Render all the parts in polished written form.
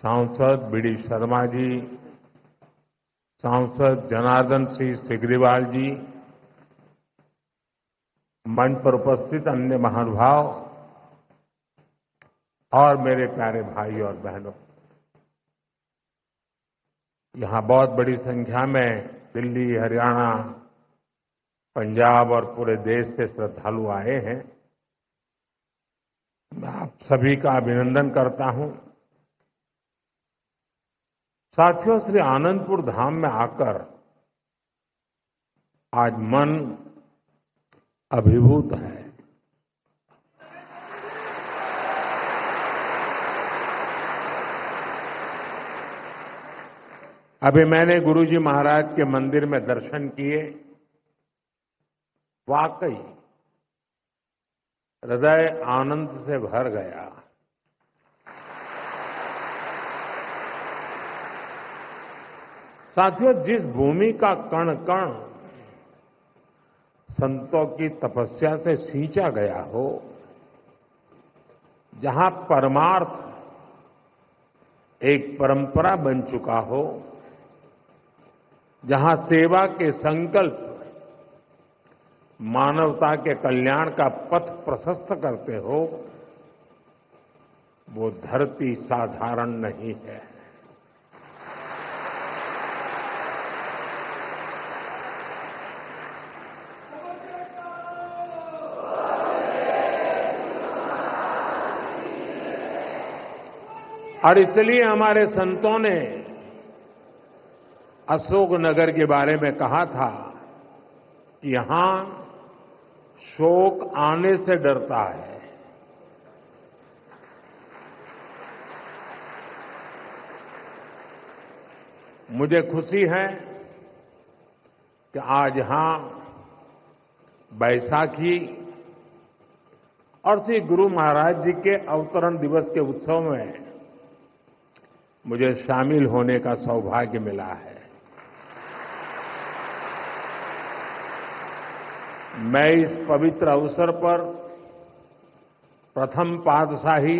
सांसद बीडी शर्मा जी, सांसद जनार्दन सिंह सिग्रीवाल जी, मंच पर उपस्थित अन्य महानुभाव और मेरे प्यारे भाई और बहनों, यहां बहुत बड़ी संख्या में दिल्ली, हरियाणा, पंजाब और पूरे देश से श्रद्धालु आए हैं। मैं आप सभी का अभिनंदन करता हूं। साथियों, श्री आनंदपुर धाम में आकर आज मन अभिभूत है। अभी मैंने गुरुजी महाराज के मंदिर में दर्शन किए। वाकई हृदय आनंद से भर गया। साथियों, जिस भूमि का कण कण संतों की तपस्या से सींचा गया हो, जहां परमार्थ एक परंपरा बन चुका हो, जहां सेवा के संकल्प मानवता के कल्याण का पथ प्रशस्त करते हो, वो धरती साधारण नहीं है। और इसलिए हमारे संतों ने अशोकनगर के बारे में कहा था कि यहां शोक आने से डरता है। मुझे खुशी है कि आज यहां बैसाखी और श्री गुरु महाराज जी के अवतरण दिवस के उत्सव में मुझे शामिल होने का सौभाग्य मिला है। मैं इस पवित्र अवसर पर प्रथम पातशाही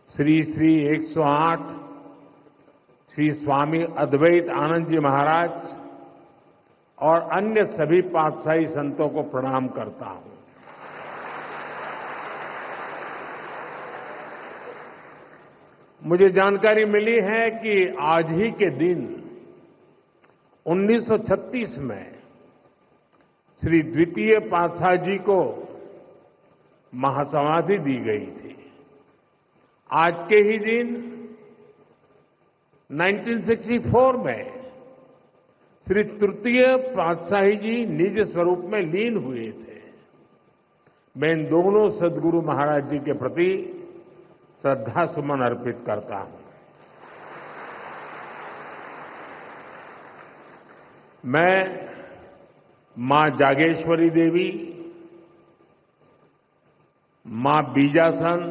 श्री श्री 108 श्री स्वामी अद्वैत आनंद जी महाराज और अन्य सभी पातशाही संतों को प्रणाम करता हूं। मुझे जानकारी मिली है कि आज ही के दिन 1936 में श्री द्वितीय पातशाह जी को महासमाधि दी गई थी। आज के ही दिन 1964 में श्री तृतीय पातशाही जी निज स्वरूप में लीन हुए थे। मैं इन दोनों सद्गुरु महाराज जी के प्रति श्रद्धा सुमन अर्पित करता हूं। मैं मां जागेश्वरी देवी, मां बीजासन,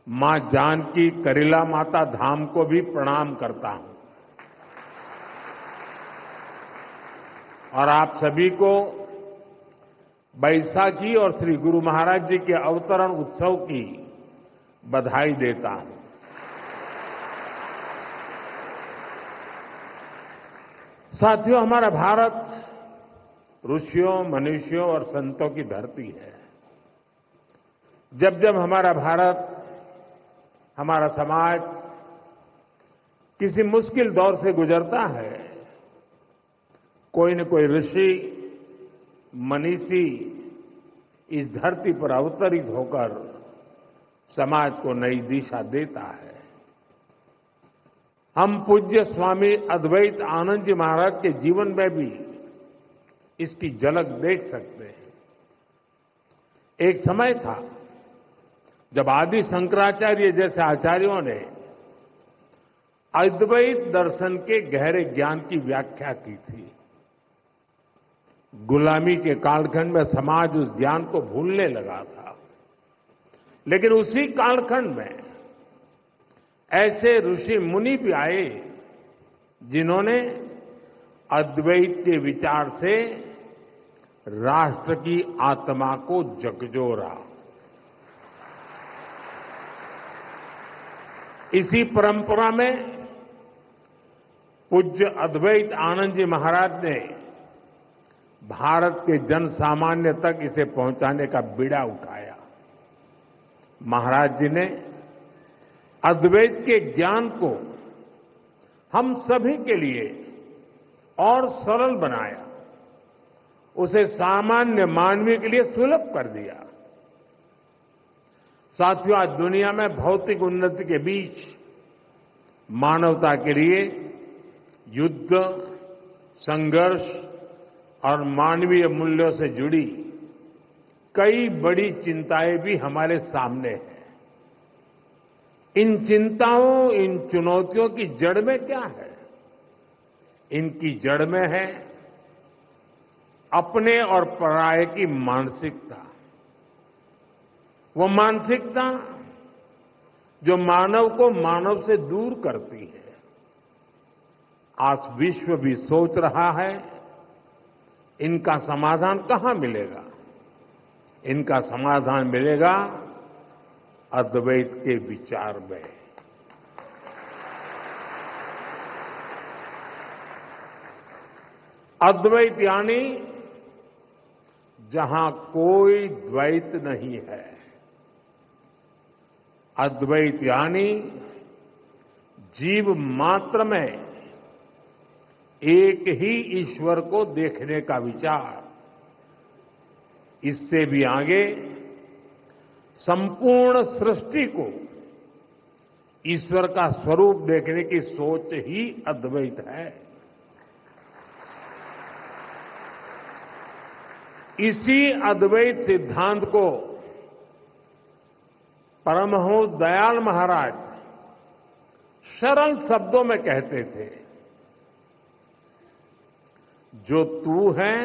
मां जानकी करीला माता धाम को भी प्रणाम करता हूं और आप सभी को बैसाखी और श्री गुरु महाराज जी के अवतरण उत्सव की बधाई देता हूं। साथियों, हमारा भारत ऋषियों, मनीषियों और संतों की धरती है। जब जब हमारा भारत, हमारा समाज किसी मुश्किल दौर से गुजरता है, कोई न कोई ऋषि, मनीषी इस धरती पर अवतरित होकर समाज को नई दिशा देता है। हम पूज्य स्वामी अद्वैत आनंद जी महाराज के जीवन में भी इसकी झलक देख सकते हैं। एक समय था जब आदि शंकराचार्य जैसे आचार्यों ने अद्वैत दर्शन के गहरे ज्ञान की व्याख्या की थी। गुलामी के कालखंड में समाज उस ज्ञान को भूलने लगा था, लेकिन उसी कालखंड में ऐसे ऋषि मुनि भी आए जिन्होंने अद्वैत के विचार से राष्ट्र की आत्मा को झकझोरा। इसी परंपरा में पूज्य अद्वैत आनंद जी महाराज ने भारत के जन सामान्य तक इसे पहुंचाने का बीड़ा उठाया। महाराज जी ने अद्वैत के ज्ञान को हम सभी के लिए और सरल बनाया, उसे सामान्य मानवीय के लिए सुलभ कर दिया। साथियों, आज दुनिया में भौतिक उन्नति के बीच मानवता के लिए युद्ध, संघर्ष और मानवीय मूल्यों से जुड़ी कई बड़ी चिंताएं भी हमारे सामने हैं। इन चिंताओं, इन चुनौतियों की जड़ में क्या है? इनकी जड़ में है अपने और पराये की मानसिकता। वो मानसिकता जो मानव को मानव से दूर करती है। आज विश्व भी सोच रहा है इनका समाधान कहां मिलेगा? इनका समाधान मिलेगा अद्वैत के विचार में। अद्वैत यानी जहां कोई द्वैत नहीं है। अद्वैत यानी जीव मात्र में एक ही ईश्वर को देखने का विचार। इससे भी आगे संपूर्ण सृष्टि को ईश्वर का स्वरूप देखने की सोच ही अद्वैत है। इसी अद्वैत सिद्धांत को परमहंस दयाल महाराज सरल शब्दों में कहते थे, जो तू है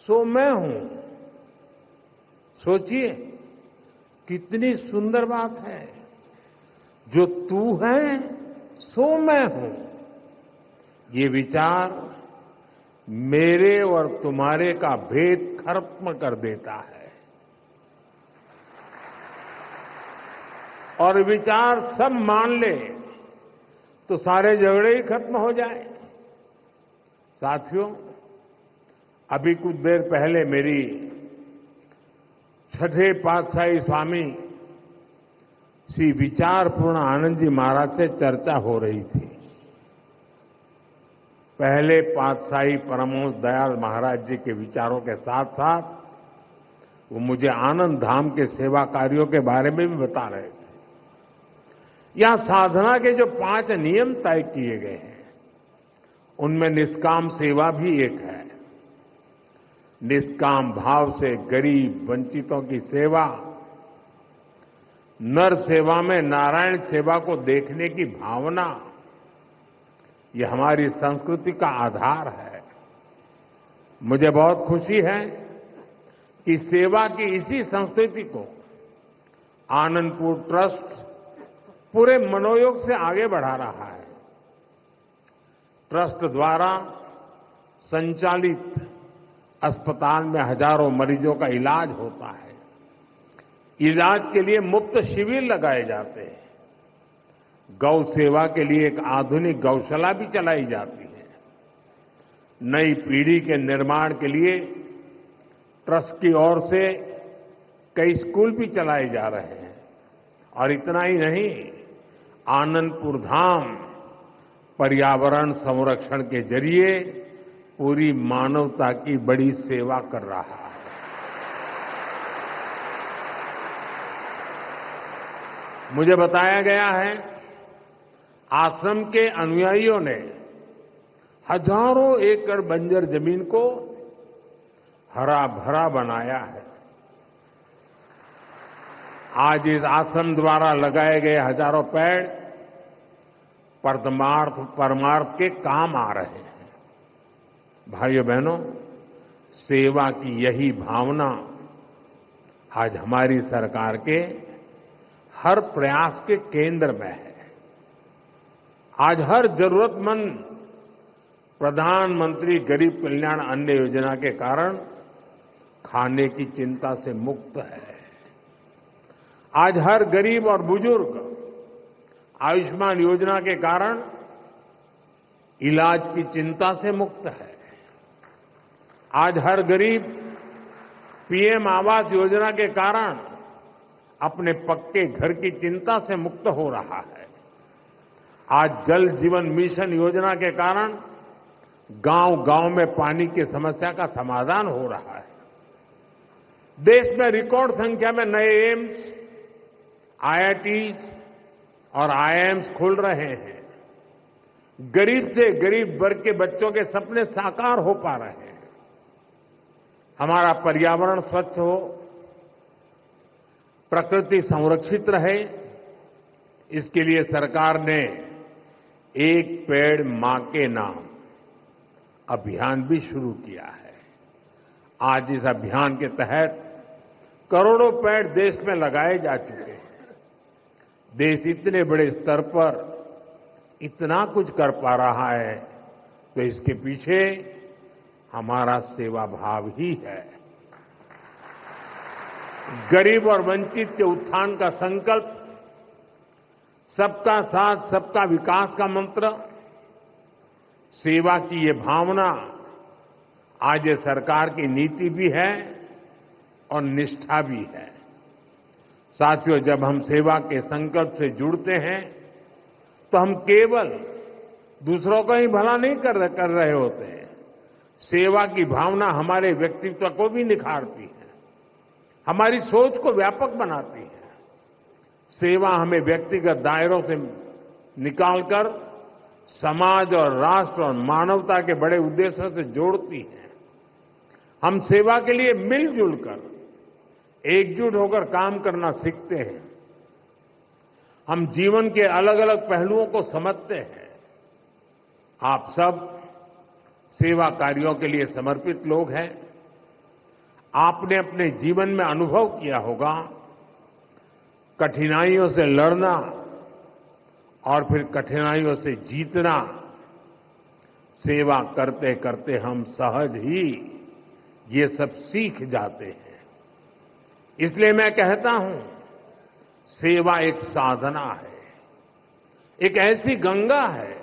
सो मैं हूं। सोचिए कितनी सुंदर बात है। जो तू है सो मैं हूं। ये विचार मेरे और तुम्हारे का भेद खत्म कर देता है और विचार सब मान ले तो सारे झगड़े ही खत्म हो जाए। साथियों, अभी कुछ देर पहले मेरी छठे पातशाही स्वामी श्री विचारपूर्ण आनंद जी महाराज से चर्चा हो रही थी। पहले पातशाही परमहंस दयाल महाराज जी के विचारों के साथ साथ वो मुझे आनंद धाम के सेवा कार्यों के बारे में भी बता रहे थे। यहां साधना के जो 5 नियम तय किए गए हैं उनमें निष्काम सेवा भी एक है। निष्काम भाव से गरीब वंचितों की सेवा, नर सेवा में नारायण सेवा को देखने की भावना, ये हमारी संस्कृति का आधार है। मुझे बहुत खुशी है कि सेवा की इसी संस्कृति को आनंदपुर ट्रस्ट पूरे मनोयोग से आगे बढ़ा रहा है। ट्रस्ट द्वारा संचालित अस्पताल में हजारों मरीजों का इलाज होता है। इलाज के लिए मुफ्त शिविर लगाए जाते हैं। गौ सेवा के लिए एक आधुनिक गौशाला भी चलाई जाती है। नई पीढ़ी के निर्माण के लिए ट्रस्ट की ओर से कई स्कूल भी चलाए जा रहे हैं। और इतना ही नहीं, आनंदपुर धाम पर्यावरण संरक्षण के जरिए पूरी मानवता की बड़ी सेवा कर रहा है। मुझे बताया गया है आश्रम के अनुयायियों ने हजारों एकड़ बंजर जमीन को हरा भरा बनाया है। आज इस आश्रम द्वारा लगाए गए हजारों पेड़ परमार्थ के काम आ रहे हैं। भाइयों बहनों, सेवा की यही भावना आज हमारी सरकार के हर प्रयास के केंद्र में है। आज हर जरूरतमंद प्रधानमंत्री गरीब कल्याण अन्न योजना के कारण खाने की चिंता से मुक्त है। आज हर गरीब और बुजुर्ग आयुष्मान योजना के कारण इलाज की चिंता से मुक्त है। आज हर गरीब पीएम आवास योजना के कारण अपने पक्के घर की चिंता से मुक्त हो रहा है। आज जल जीवन मिशन योजना के कारण गांव-गांव में पानी की समस्या का समाधान हो रहा है। देश में रिकॉर्ड संख्या में नए एम्स, आईआईटीज और आईआईएम्स खुल रहे हैं। गरीब से गरीब वर्ग के बच्चों के सपने साकार हो पा रहे हैं। हमारा पर्यावरण स्वच्छ हो, प्रकृति संरक्षित रहे, इसके लिए सरकार ने एक पेड़ मां के नाम अभियान भी शुरू किया है। आज इस अभियान के तहत करोड़ों पेड़ देश में लगाए जा चुके हैं। देश इतने बड़े स्तर पर इतना कुछ कर पा रहा है तो इसके पीछे हमारा सेवा भाव ही है। गरीब और वंचित के उत्थान का संकल्प, सबका साथ सबका विकास का मंत्र, सेवा की ये भावना आज ये सरकार की नीति भी है और निष्ठा भी है। साथियों, जब हम सेवा के संकल्प से जुड़ते हैं तो हम केवल दूसरों का ही भला नहीं कर रहे होते हैं। सेवा की भावना हमारे व्यक्तित्व को भी निखारती है, हमारी सोच को व्यापक बनाती है। सेवा हमें व्यक्तिगत दायरों से निकालकर समाज और राष्ट्र और मानवता के बड़े उद्देश्यों से जोड़ती है। हम सेवा के लिए मिलजुल कर, एकजुट होकर काम करना सीखते हैं। हम जीवन के अलग अलग पहलुओं को समझते हैं। आप सब सेवा कार्यों के लिए समर्पित लोग हैं। आपने अपने जीवन में अनुभव किया होगा, कठिनाइयों से लड़ना और फिर कठिनाइयों से जीतना। सेवा करते करते हम सहज ही ये सब सीख जाते हैं। इसलिए मैं कहता हूं, सेवा एक साधना है, एक ऐसी गंगा है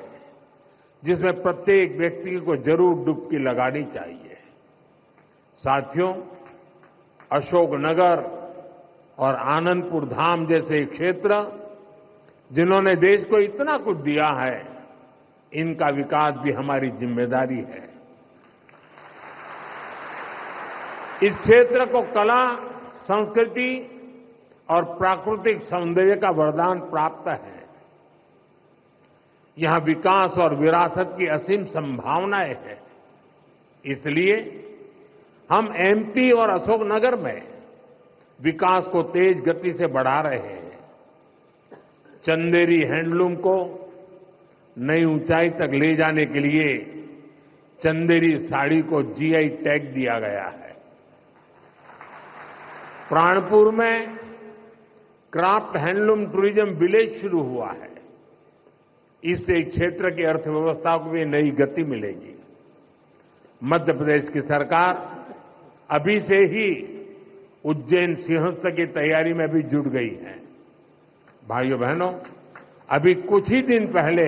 जिसमें प्रत्येक व्यक्ति को जरूर डुबकी लगानी चाहिए। साथियों, अशोकनगर और आनंदपुर धाम जैसे क्षेत्र जिन्होंने देश को इतना कुछ दिया है, इनका विकास भी हमारी जिम्मेदारी है। इस क्षेत्र को कला, संस्कृति और प्राकृतिक सौंदर्य का वरदान प्राप्त है। यहां विकास और विरासत की असीम संभावनाएं हैं। इसलिए हम एमपी और अशोकनगर में विकास को तेज गति से बढ़ा रहे हैं। चंदेरी हैंडलूम को नई ऊंचाई तक ले जाने के लिए चंदेरी साड़ी को जीआई टैग दिया गया है। प्राणपुर में क्राफ्ट हैंडलूम टूरिज्म विलेज शुरू हुआ है। इससे क्षेत्र की अर्थव्यवस्था को भी नई गति मिलेगी। मध्य प्रदेश की सरकार अभी से ही उज्जैन सिंहस्थ की तैयारी में भी जुट गई है। भाइयों बहनों, अभी कुछ ही दिन पहले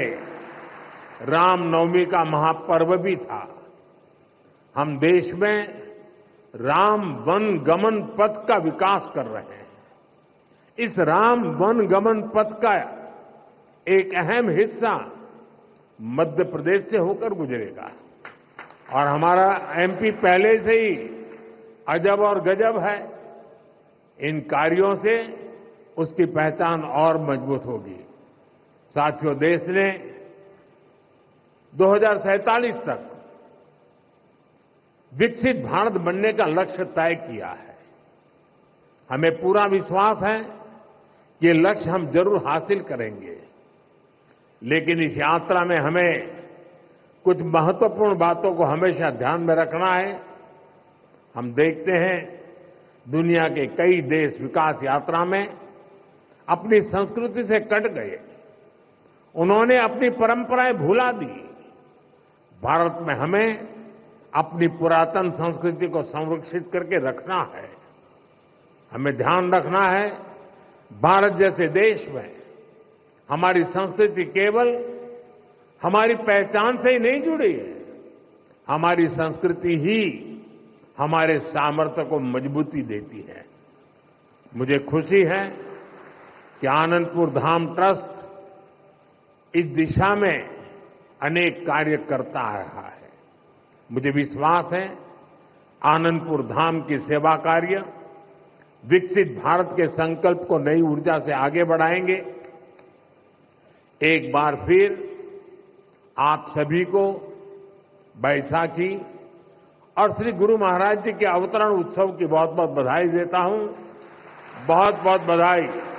रामनवमी का महापर्व भी था। हम देश में राम वन गमन पथ का विकास कर रहे हैं। इस राम वन गमन पथ का एक अहम हिस्सा मध्य प्रदेश से होकर गुजरेगा और हमारा एमपी पहले से ही अजब और गजब है। इन कार्यों से उसकी पहचान और मजबूत होगी। साथियों, देश ने 2047 तक विकसित भारत बनने का लक्ष्य तय किया है। हमें पूरा विश्वास है कि ये लक्ष्य हम जरूर हासिल करेंगे। लेकिन इस यात्रा में हमें कुछ महत्वपूर्ण बातों को हमेशा ध्यान में रखना है। हम देखते हैं दुनिया के कई देश विकास यात्रा में अपनी संस्कृति से कट गए। उन्होंने अपनी परंपराएं भुला दी। भारत में हमें अपनी पुरातन संस्कृति को संरक्षित करके रखना है। हमें ध्यान रखना है, भारत जैसे देश में हमारी संस्कृति केवल हमारी पहचान से ही नहीं जुड़ी है। हमारी संस्कृति ही हमारे सामर्थ्य को मजबूती देती है। मुझे खुशी है कि आनंदपुर धाम ट्रस्ट इस दिशा में अनेक कार्य करता आ रहा है। मुझे विश्वास है आनंदपुर धाम की सेवा कार्य विकसित भारत के संकल्प को नई ऊर्जा से आगे बढ़ाएंगे। एक बार फिर आप सभी को बैसाखी और श्री गुरु महाराज जी के अवतरण उत्सव की बहुत बहुत बधाई देता हूं। बहुत बहुत बधाई।